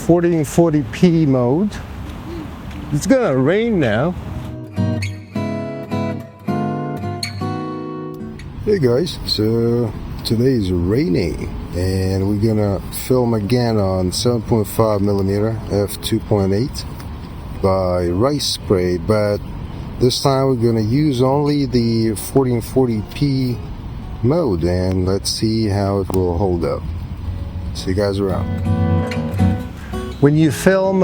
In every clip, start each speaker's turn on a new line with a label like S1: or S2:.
S1: 1440p mode. It's gonna rain now. Hey guys, so today is raining and we're gonna film again on 7.5mm f2.8 by Rice Spray, but this time we're gonna use only the 1440p mode, and let's see how it will hold up. See you guys around. When you film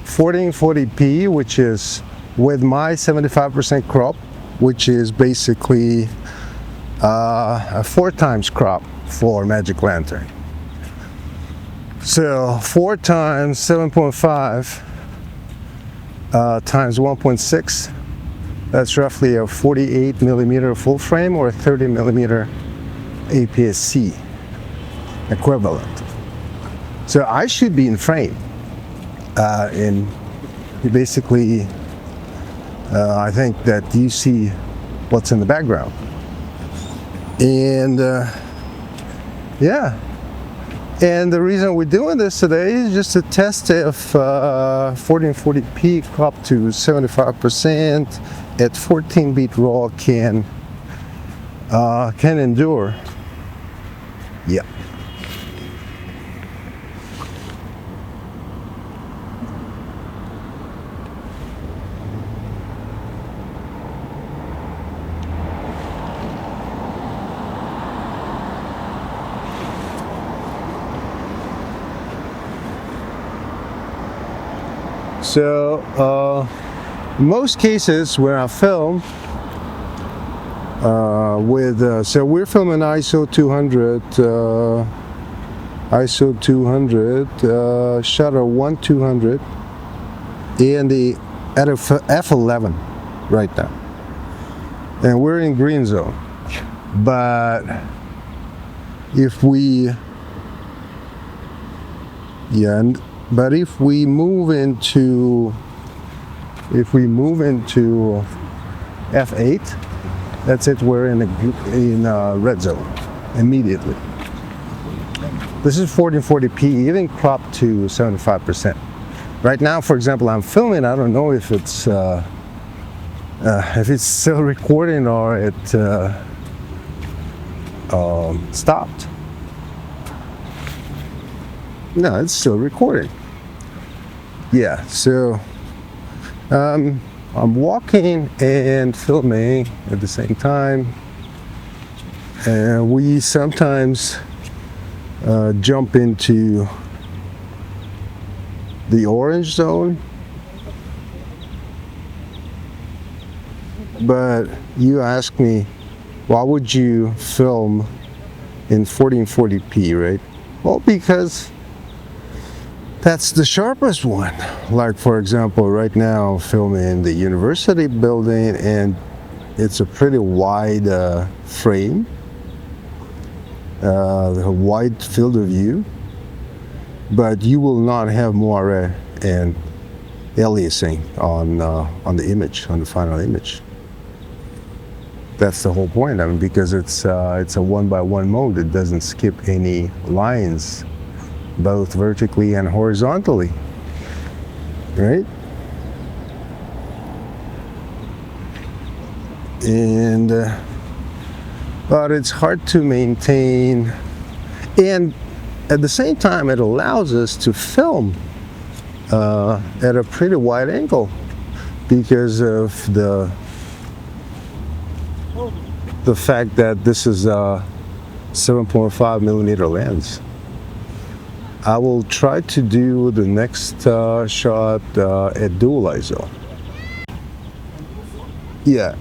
S1: 1440p, which is with my 75% crop, which is basically a 4 times crop for Magic Lantern. So 4 times 7.5 times 1.6, that's roughly a 48mm full frame or 30mm APS-C equivalent. So I should be in frame. And basically, I think that you see what's in the background. And yeah. And the reason we're doing this today is just to test if 1440p crop to 75% at 14-bit RAW can endure. Yeah. So, in most cases where I film so we're filming ISO 200, shutter 1/200, and the at f11 right now, and we're in green zone. But if we But if we move into f8, that's it. We're in red zone immediately. This is 1440p, even cropped to 75%. Right now, for example, I'm filming. I don't know if it's still recording or it stopped. No, it's still recording. Yeah, so I'm walking and filming at the same time, and we sometimes jump into the orange zone. But you ask me, why would you film in 1440p, right? Well, because that's the sharpest one. Like, for example, right now filming the university building, and it's a pretty wide frame, a wide field of view, but you will not have moire and aliasing on the image, on the final image. That's the whole point. I mean, because it's a 1:1 mode. It doesn't skip any lines, both vertically and horizontally, right? And but it's hard to maintain, and at the same time it allows us to film at a pretty wide angle because of the fact that this is a 7.5mm lens. I will try to do the next shot at dual ISO. Yeah,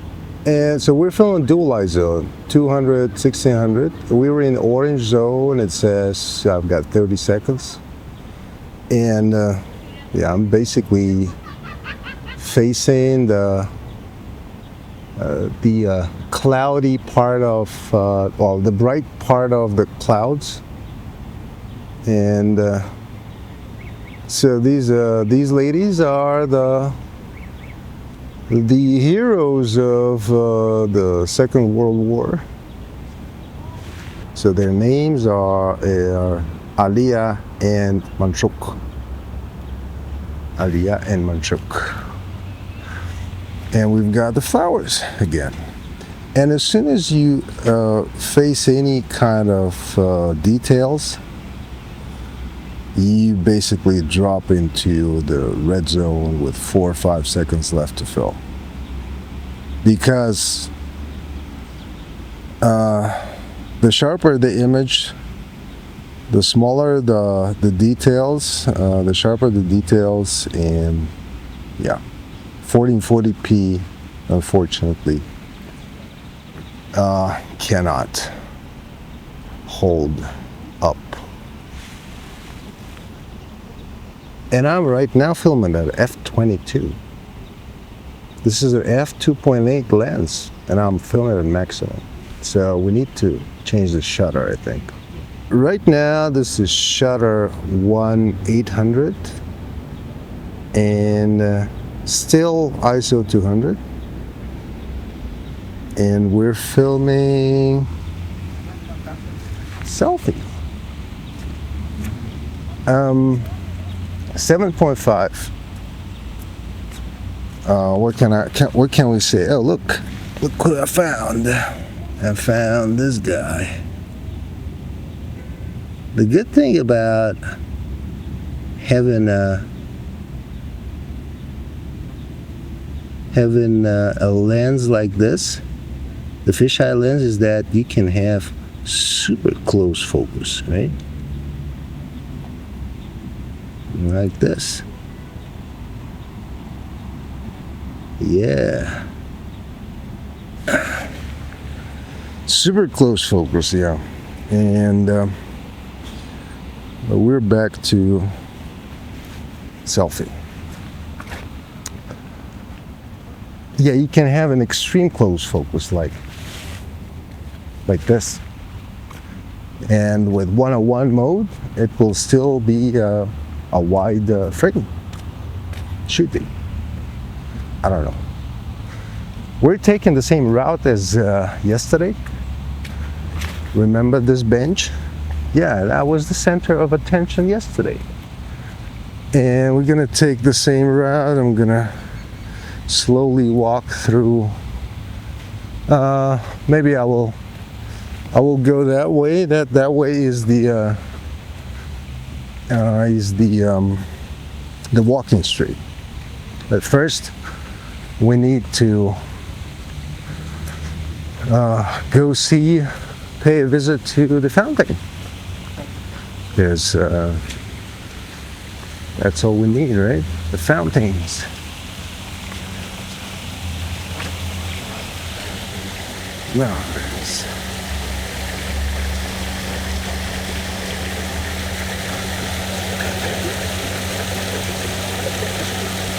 S1: and so we're filming dual ISO, 200, 1600. We were in orange zone. It says I've got 30 seconds. And yeah, I'm basically facing the cloudy part of, well, the bright part of the clouds. And so these ladies are the heroes of the Second World War. So their names are Alia and Manchuk. Alia and Manchuk. And we've got the flowers again. And as soon as you face any kind of details, you basically drop into the red zone with 4 or 5 seconds left to fill. Because the sharper the image, the smaller the details, the sharper the details, and yeah, 1440p, unfortunately, cannot hold up. And I'm right now filming at f/22. This is an f/2.8 lens, and I'm filming at maximum. So we need to change the shutter, I think. Right now, this is shutter 1/800, and still ISO 200. And we're filming selfie. 7.5. What can we say? Oh, look what I found. I found this guy. The good thing about having a lens like this, the fisheye lens, is that you can have super close focus, right? Like this. Yeah. Super close focus, yeah. And we're back to selfie. Yeah, you can have an extreme close focus like this. And with 101 mode, it will still be a wide frame. Should be. I don't know. We're taking the same route as yesterday. Remember this bench? Yeah, that was the center of attention yesterday. And we're gonna take the same route. I'm gonna slowly walk through. Maybe I will go that way. That way is the walking street. But first, we need to pay a visit to the fountain. Because that's all we need, right? The fountains. Nice.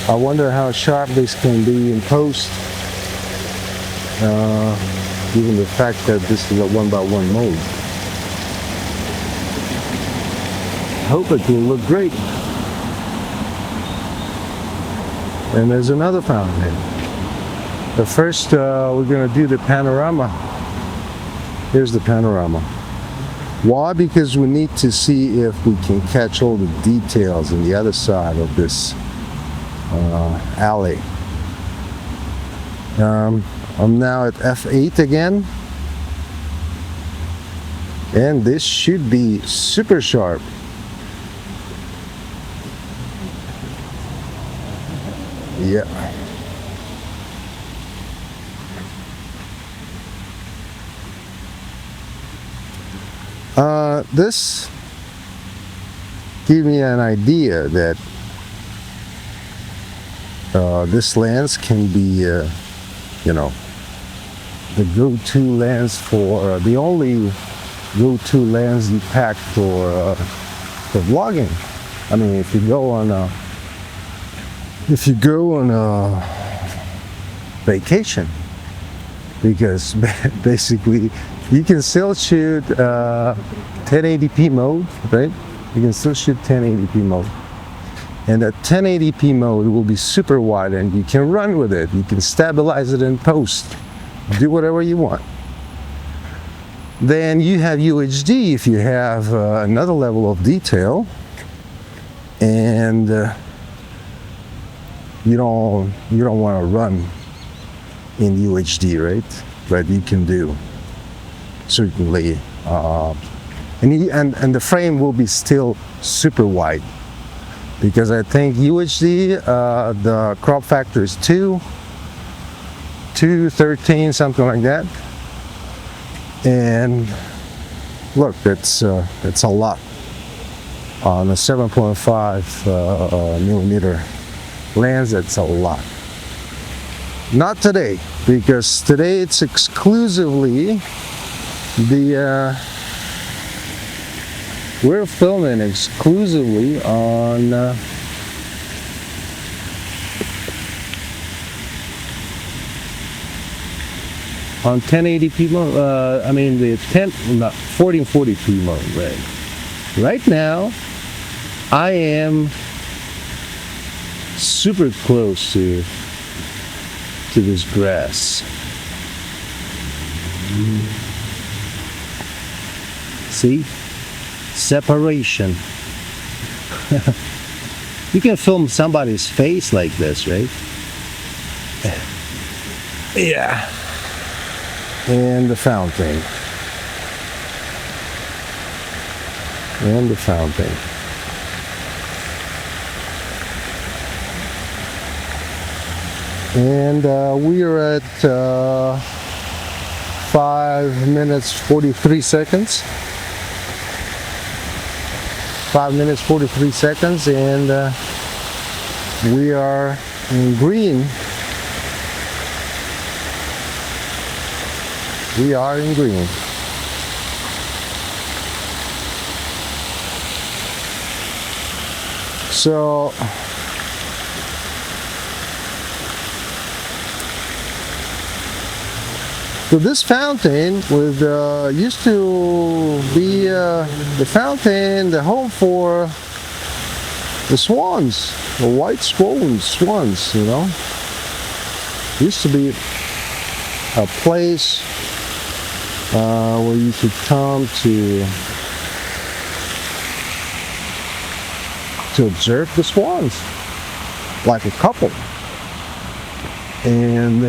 S1: I wonder how sharp this can be in post, given the fact that this is a 1x1 mode. Hope it will look great. And there's another fountain. But first, we're going to do the panorama. Here's the panorama. Why? Because we need to see if we can catch all the details on the other side of this alley. I'm now at f8 again, and this should be super sharp. Yeah. This gives me an idea that this lens can be, the go-to lens for the only go-to lens you pack for vlogging. I mean, if you go on a vacation, because basically you can still shoot 1080p mode, right? You can still shoot 1080p mode. And that 1080p mode will be super wide, and you can run with it. You can stabilize it in post. Do whatever you want. Then you have UHD if you have another level of detail. and you don't want to run in UHD, right? But you can do certainly, and the frame will be still super wide, because I think UHD the crop factor is 213, something like that. And look, that's a lot on a 7.5 millimeter lens. That's a lot. Not today, because today it's exclusively we're filming exclusively on on 1080p mode. I mean the 1440p mode, right? Right now, I am super close to this grass. See? Separation. You can film somebody's face like this, right? Yeah. And the fountain. And the fountain. And we are at 5 minutes 43 seconds. 5 minutes 43 seconds, and we are in green. We are in green. So this fountain was used to be the fountain, the home for the swans, the white swans, you know. Used to be a place where you could come to observe the swans, like a couple. And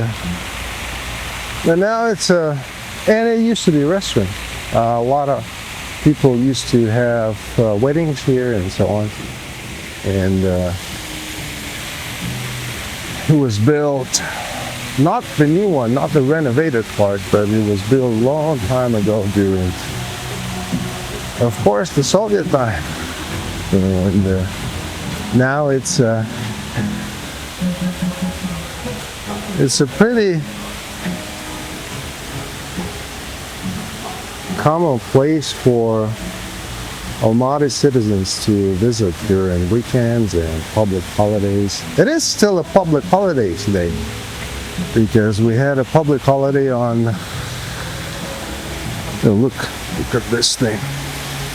S1: now it's and it used to be a restaurant. A lot of people used to have weddings here and so on. And it was built, not the new one, not the renovated part, but it was built a long time ago during, of course, the Soviet time. And now it's a pretty common place for Almaty citizens to visit during weekends and public holidays. It is still a public holiday today, because we had a public holiday on, oh, look at this thing.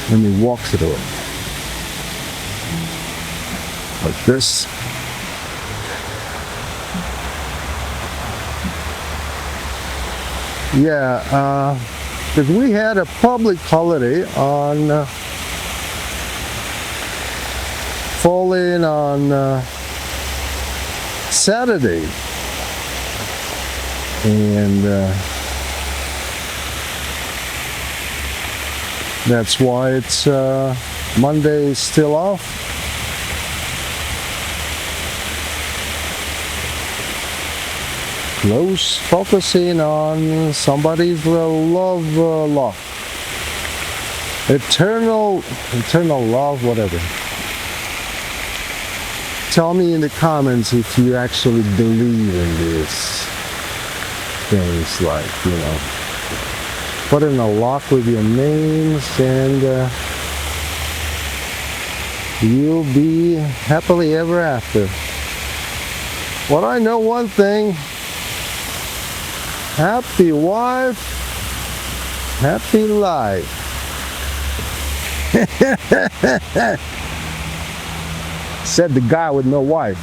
S1: Let me walk through it. Like this. Yeah, because we had a public holiday on falling on Saturday, and that's why it's Monday is still off. Close focusing on somebody's love lock. Eternal love, whatever. Tell me in the comments if you actually believe in these things, like, you know, putting a lock with your names, and you'll be happily ever after. Well, I know one thing. Happy wife, happy life. Said the guy with no wife.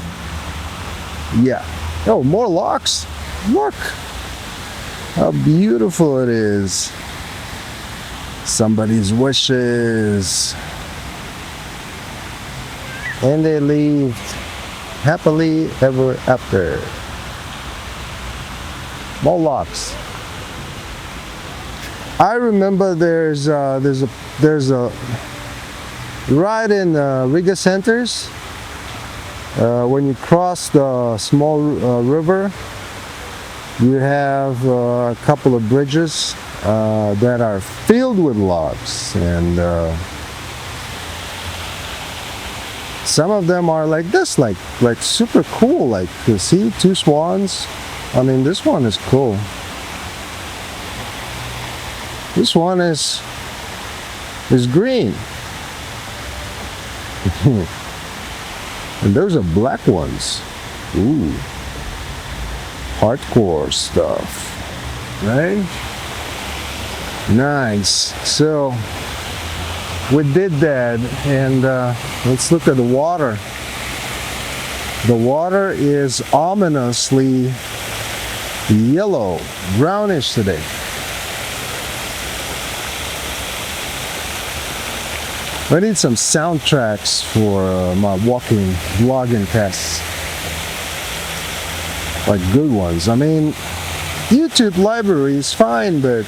S1: Yeah. Oh, more locks? Look how beautiful it is. Somebody's wishes. and they lived happily ever after. More locks. I remember there's a right in Riga Centers when you cross the small river. You have a couple of bridges that are filled with logs, and some of them are like this, like super cool. Like you see, two swans. I mean, this one is cool. This one is green. And those are black ones. Ooh. Hardcore stuff. Right? Nice. So we did that, and let's look at the water. The water is ominously yellow, brownish today. I need some soundtracks for my walking vlogging tests, like good ones. I mean, YouTube library is fine, but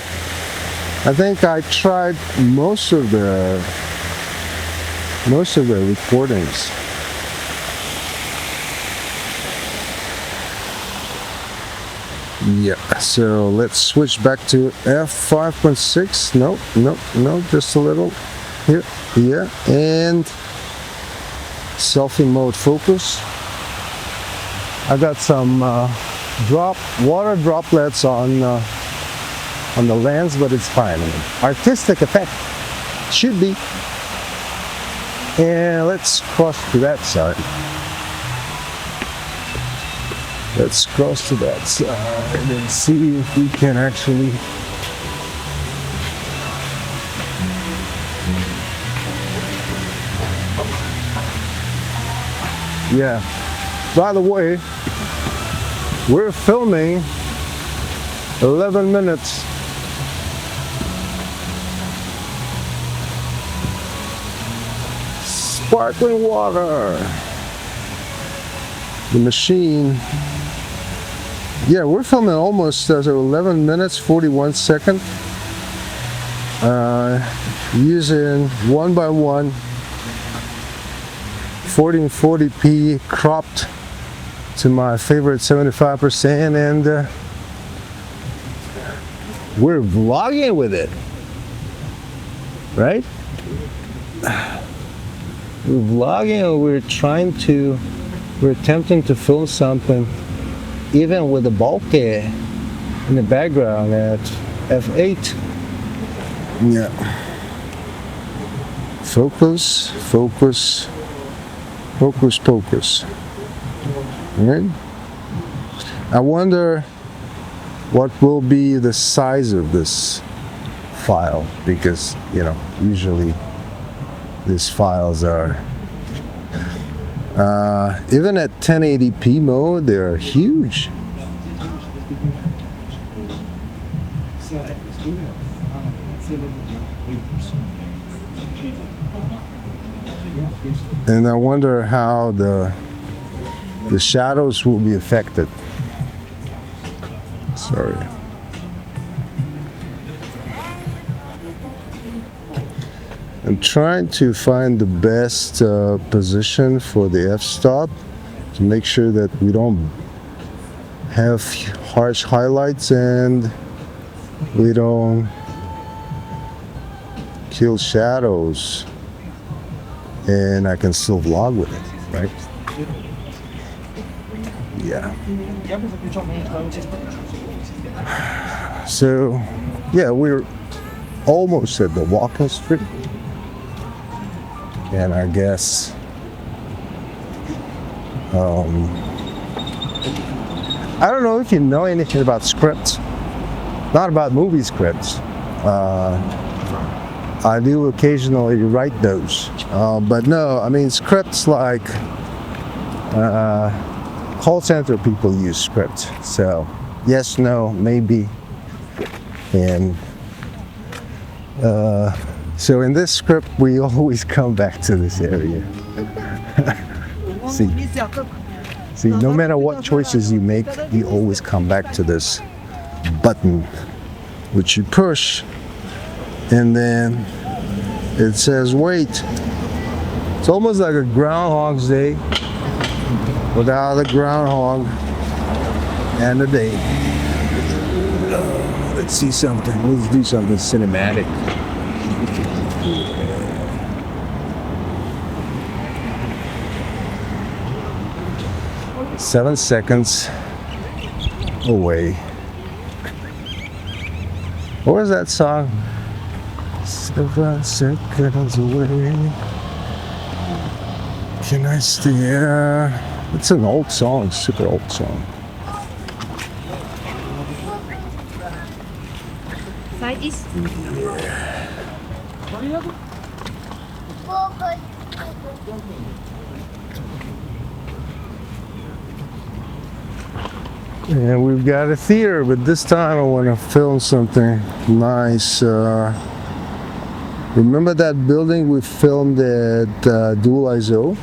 S1: I think I tried most of the recordings. Yeah, so let's switch back to f5.6. No, just a little. Here, yeah, and selfie mode focus. I got some water droplets on the lens, but it's fine. I mean, artistic effect should be. And let's cross to that side. Let's cross to that side and see if we can actually. Yeah, by the way, we're filming 11 minutes. Sparkling water. The machine. Yeah, we're filming almost 11 minutes, 41 seconds. Using 1:1. 1440p cropped to my favorite 75%, and we're vlogging with it, right? We're vlogging, and we're attempting to film something even with the bokeh in the background at f8. Yeah. Focus. Focus, focus. Right? I wonder what will be the size of this file, because, you know, usually these files are even at 1080p mode, they're huge. And I wonder how the shadows will be affected. Sorry. I'm trying to find the best position for the f-stop to make sure that we don't have harsh highlights and we don't kill shadows, and I can still vlog with it, right? Yeah. So, yeah, we're almost at the walking street, and I guess I don't know if you know anything about scripts, not about movie scripts. I do occasionally write those, but no, I mean scripts like call center people use scripts. So yes, no, maybe, and so in this script we always come back to this area. See, no matter what choices you make, you always come back to this button, which you push, and then it says wait. It's almost like a Groundhog's Day without the groundhog and the day. Let's see something. Let's do something cinematic. 7 seconds away. What was that song? 7 seconds away. Can I stay? It's an old song, super old song.
S2: Side east.
S1: And we've got a theater, but this time I want to film something nice. Remember that building we filmed at Dual ISO?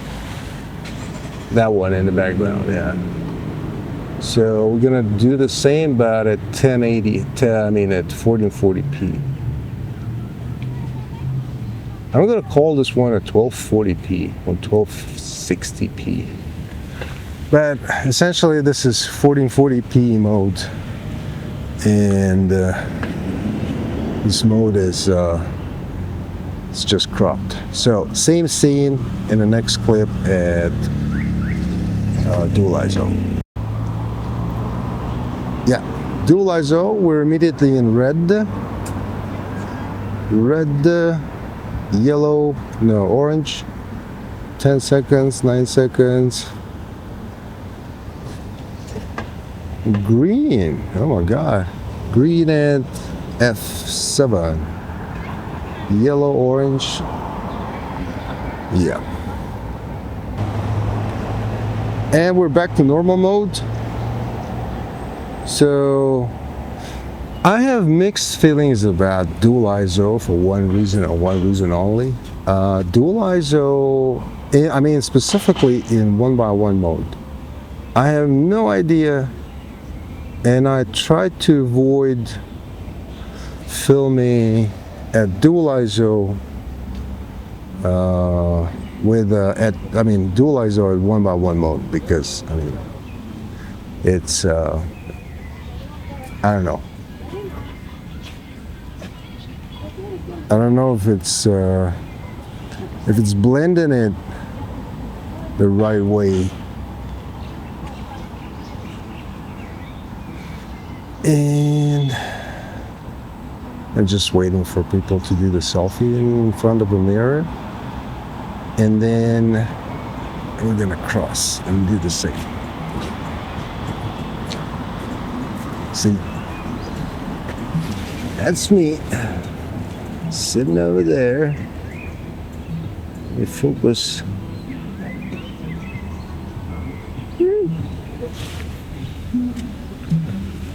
S1: That one in the background, yeah. So we're gonna do the same, but at 1080, at 1440p. I'm gonna call this one a 1240p or 1260p. But essentially this is 1440p mode, and this mode is it's just cropped. So same scene in the next clip at Dual ISO. Yeah, Dual ISO, we're immediately in red, yellow, no, orange, 10 seconds, 9 seconds, green, oh my god, green at F7, yellow, orange, yeah. And we're back to normal mode. So I have mixed feelings about Dual ISO for one reason and one reason only. Dual ISO, I mean specifically in 1x1 mode, I have no idea, and I try to avoid filming at Dual ISO with Dual ISO at 1x1 mode, because I mean it's I don't know. I don't know if it's blending it the right way. And I'm just waiting for people to do the selfie in front of a mirror. And then we're gonna cross and do the same. See, that's me sitting over there. Let me focus.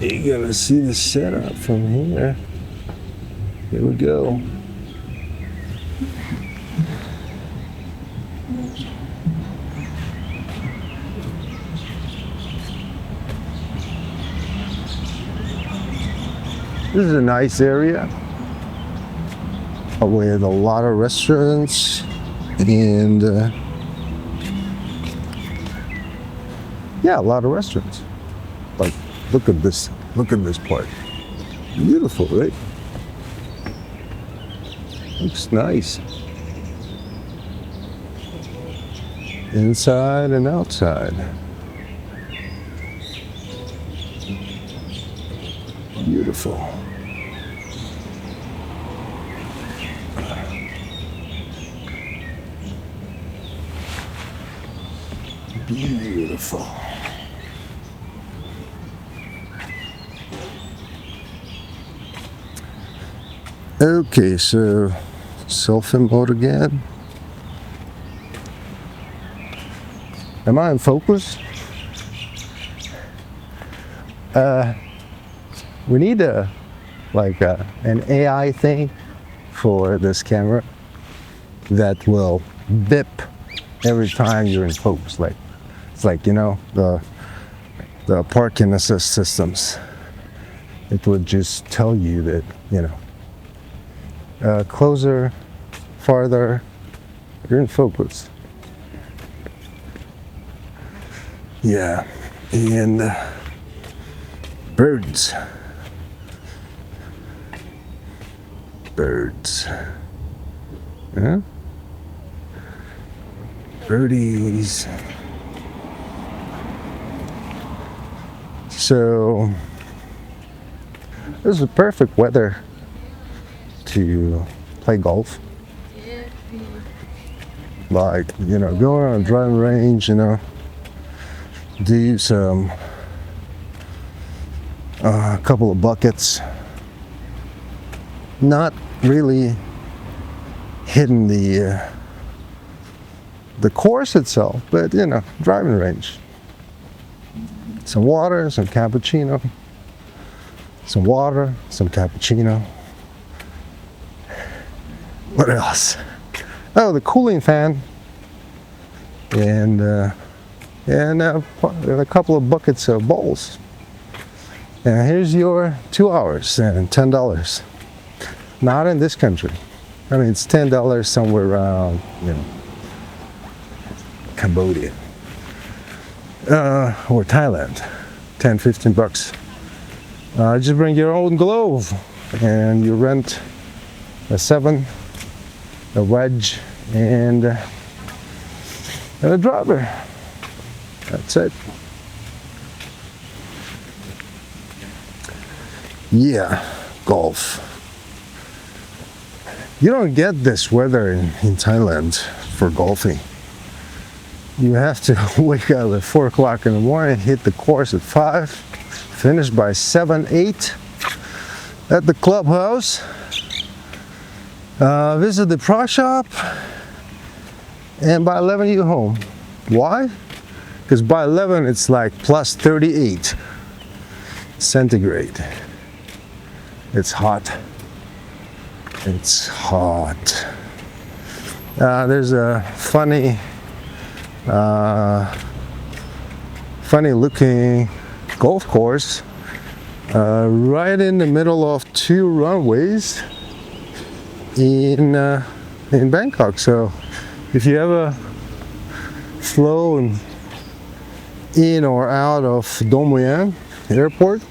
S1: You're gonna see the setup from here. Here we go. This is a nice area with a lot of restaurants, and yeah, a lot of restaurants. Like, look at this part. Beautiful, right? Looks nice. Inside and outside. Beautiful. Beautiful. Okay, so selfie mode again. Am I in focus? We need an AI thing for this camera that will bip every time you're in focus. Like it's like, you know, the parking assist systems. It would just tell you that, you know, closer, farther, you're in focus. Yeah, and birds. Yeah? Birdies. So this is perfect weather to play golf. Like, you know, go on a driving range, you know, do some a couple of buckets, not really hitting the course itself, but, you know, driving range. Some water, some cappuccino, some water, some cappuccino. What else? Oh, the cooling fan, and a couple of buckets of bowls. And here's your 2 hours and $10. Not in this country. I mean, it's $10 somewhere around, you know, Cambodia or Thailand. 10-15 bucks. Just bring your own glove, and you rent a 7, a wedge, and a driver. That's it. Yeah, golf. You don't get this weather in Thailand for golfing. You have to wake up at 4 o'clock in the morning, hit the course at 5, finish by 7, 8 at the clubhouse, visit the pro shop, and by 11 you're home. Why? Because by 11 it's like plus 38 centigrade. It's hot. It's hot. There's a funny looking golf course right in the middle of 2 runways in Bangkok. So if you ever flown in or out of Dom Mueang airport,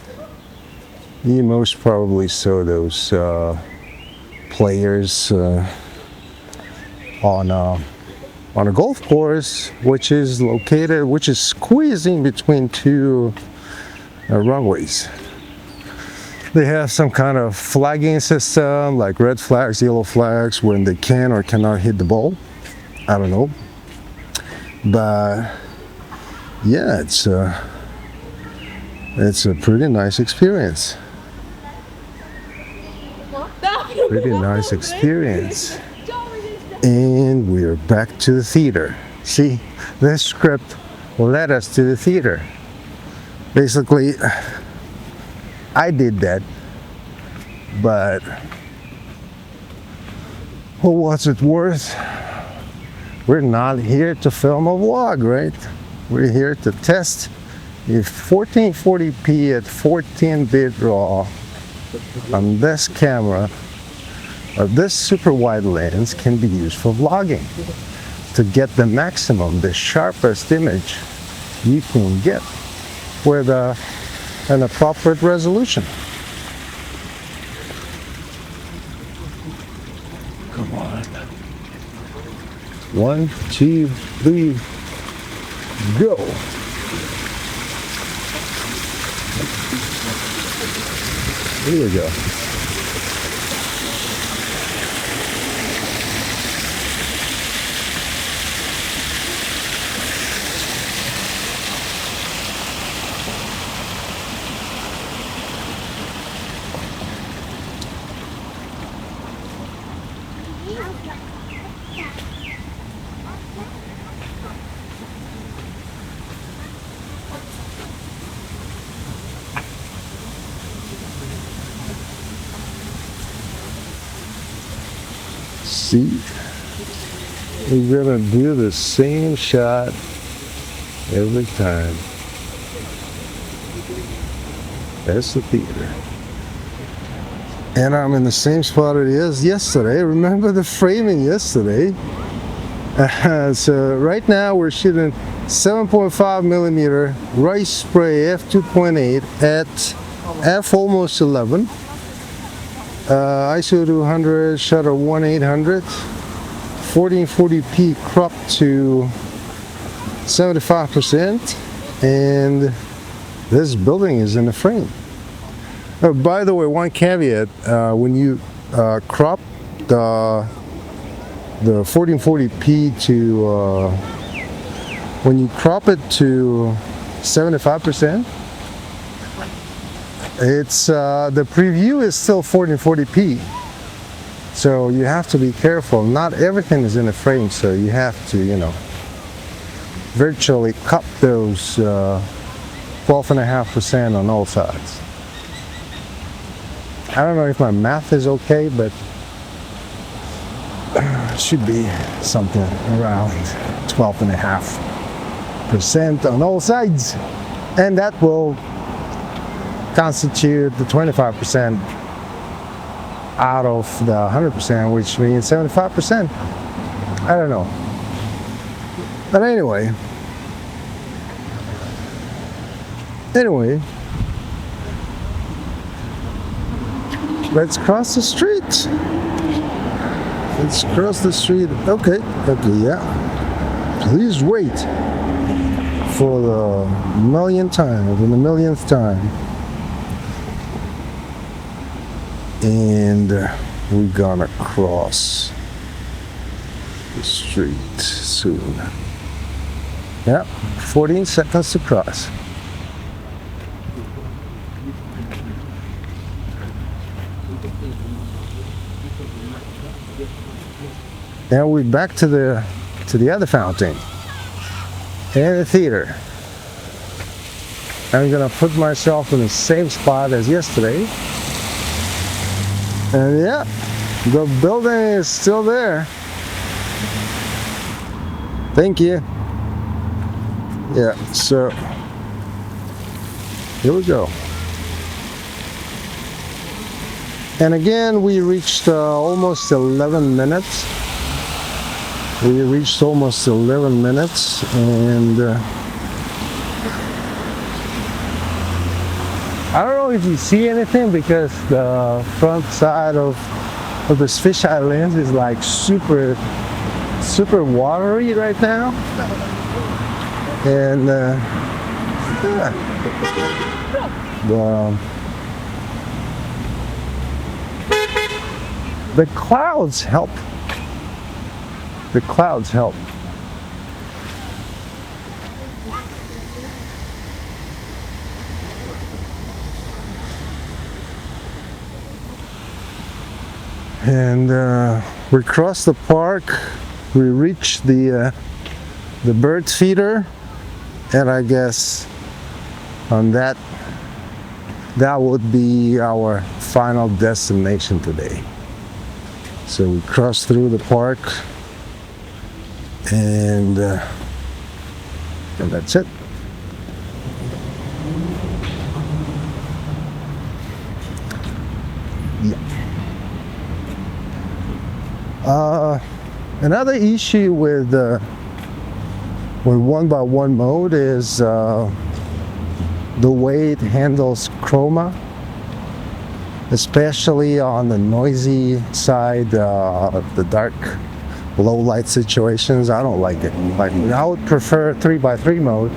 S1: you most probably saw those players on a golf course which is squeezing between 2 runways. They have some kind of flagging system, like red flags, yellow flags, when they can or cannot hit the ball. I don't know, but yeah, it's a pretty nice experience. Pretty nice experience. And we're back to the theater. See, this script led us to the theater. Basically, I did that, but what's it worth? We're not here to film a vlog, right? We're here to test if 1440p at 14-bit RAW on this camera or this super wide lens can be used for vlogging to get the maximum, the sharpest image you can get with an appropriate resolution. Come on. 1, 2, 3, go. Here we go. See, we're gonna do the same shot every time. That's the theater. And I'm in the same spot it is yesterday. Remember the framing yesterday? So right now we're shooting 7.5 millimeter rice spray f2.8 at f almost 11. ISO 200, shutter 1/800, 1440p cropped to 75%, and this building is in the frame. By the way, one caveat: when you crop the 1440p to when you crop it to 75%, it's the preview is still 1440p, so you have to be careful. Not everything is in the frame, so you have to, you know, virtually cut those 12.5% on all sides. I don't know if my math is okay, but it should be something around 12.5% on all sides, and that will constitute the 25% out of the 100%, which means 75%. I don't know. But anyway, let's cross the street. Let's cross the street. Okay, yeah. Please wait for the millionth time. And we're gonna cross the street soon. Yeah, 14 seconds to cross. Now we're back to the other fountain and the theater. I'm gonna put myself in the same spot as yesterday. And yeah, the building is still there. Thank you. Yeah, so here we go. And again, we reached almost 11 minutes. We reached almost 11 minutes, and I don't know if you see anything because the front side of this fisheye lens is like super watery right now, and yeah. The clouds help. The clouds help. And we crossed the park. We reached the bird feeder, and I guess on that would be our final destination today. So we crossed through the park, and that's it. Yeah. Another issue with 1x1 mode is the way it handles chroma, especially on the noisy side, the dark low light situations. I don't like it. Like, I would prefer 3x3 mode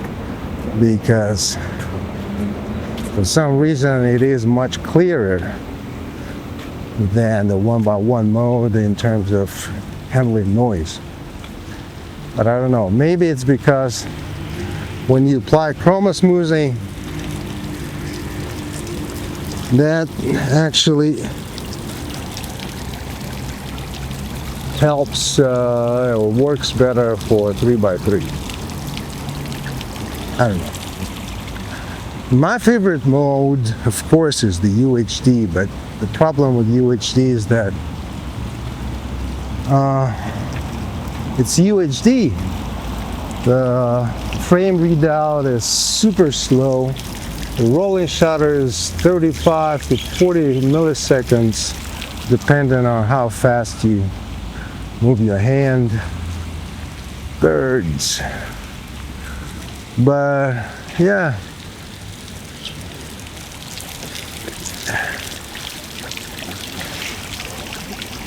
S1: because for some reason it is much clearer than the 1x1 mode in terms of handling noise. But I don't know, maybe it's because when you apply chroma smoothing, that actually helps or works better for 3x3. I don't know. My favorite mode, of course, is the UHD, but the problem with UHD is that it's UHD. The frame readout is super slow. The rolling shutter is 35 to 40 milliseconds, depending on how fast you move your hand. Birds. But yeah.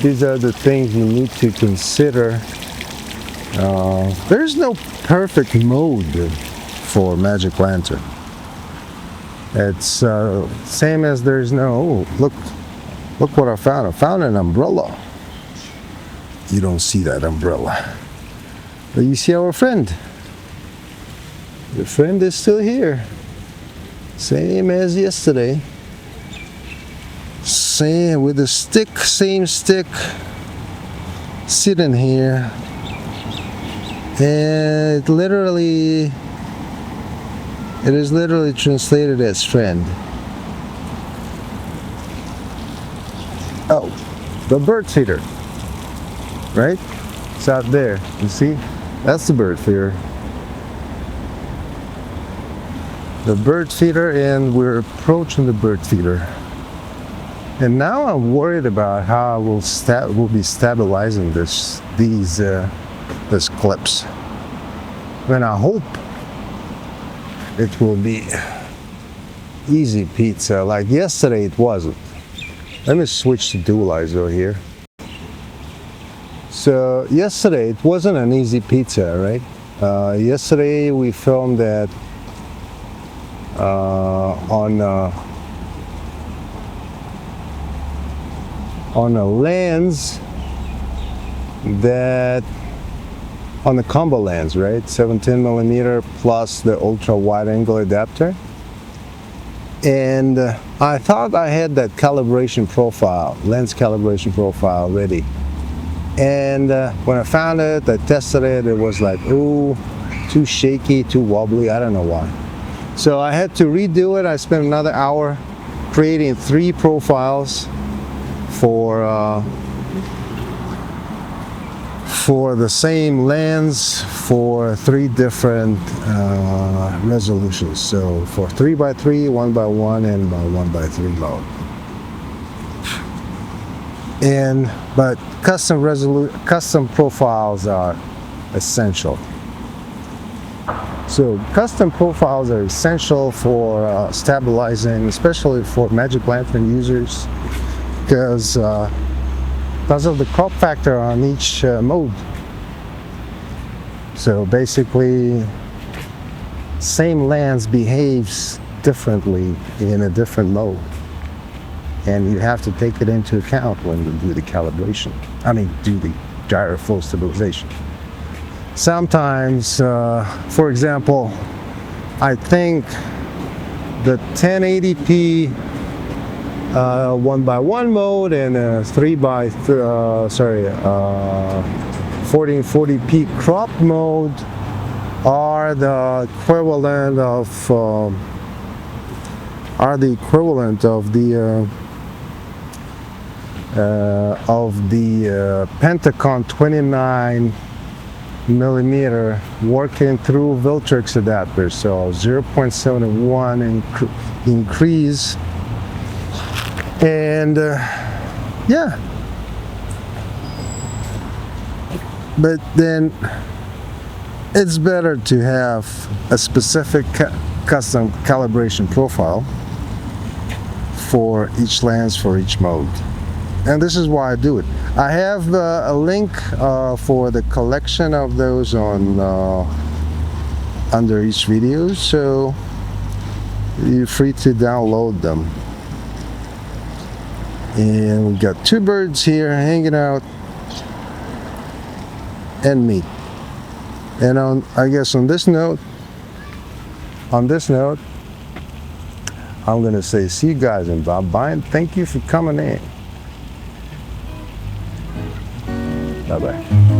S1: These are the things you need to consider. There's no perfect mode for Magic Lantern. It's same as there's no, look what I found. I found an umbrella. You don't see that umbrella. But you see our friend. The friend is still here. Same as yesterday. Same with the stick, same stick, sitting here. And it is literally translated as friend. Oh, the bird feeder, right? It's out there. You see? That's the bird feeder. The bird feeder, and we're approaching the bird feeder. And now I'm worried about how we'll be stabilizing these clips. And I hope it will be easy pizza. Like yesterday it wasn't. Let me switch to dual ISO here. So yesterday it wasn't an easy pizza, right? Yesterday we filmed that on a lens that on the combo lens, right? 17mm plus the ultra wide angle adapter. And I thought I had that calibration profile, lens calibration profile ready. And when I found it, I tested it, it was like, ooh, too shaky, too wobbly, I don't know why. So I had to redo it. I spent another hour creating 3 profiles for the same lens for 3 different resolutions. So for 3x3, 1x1, and 1x3 mode. But custom profiles are essential. So custom profiles are essential for stabilizing, especially for Magic Lantern users, because of the crop factor on each mode. So basically, same lens behaves differently in a different mode, and you have to take it into account when you do the calibration. Do the gyroflow stabilization. Sometimes, for example, I think the 1080p 1x1 mode and 1440p crop mode are the equivalent of the Pentacon 29mm working through Viltrix adapters. So 0.71 increase. And yeah, but then it's better to have a specific custom calibration profile for each lens, for each mode. And this is why I do it. I have a link for the collection of those on under each video, so you're free to download them. And we got 2 birds here hanging out, and me. And I guess on this note, I'm gonna say see you guys and bye-bye, and thank you for coming in. Bye-bye.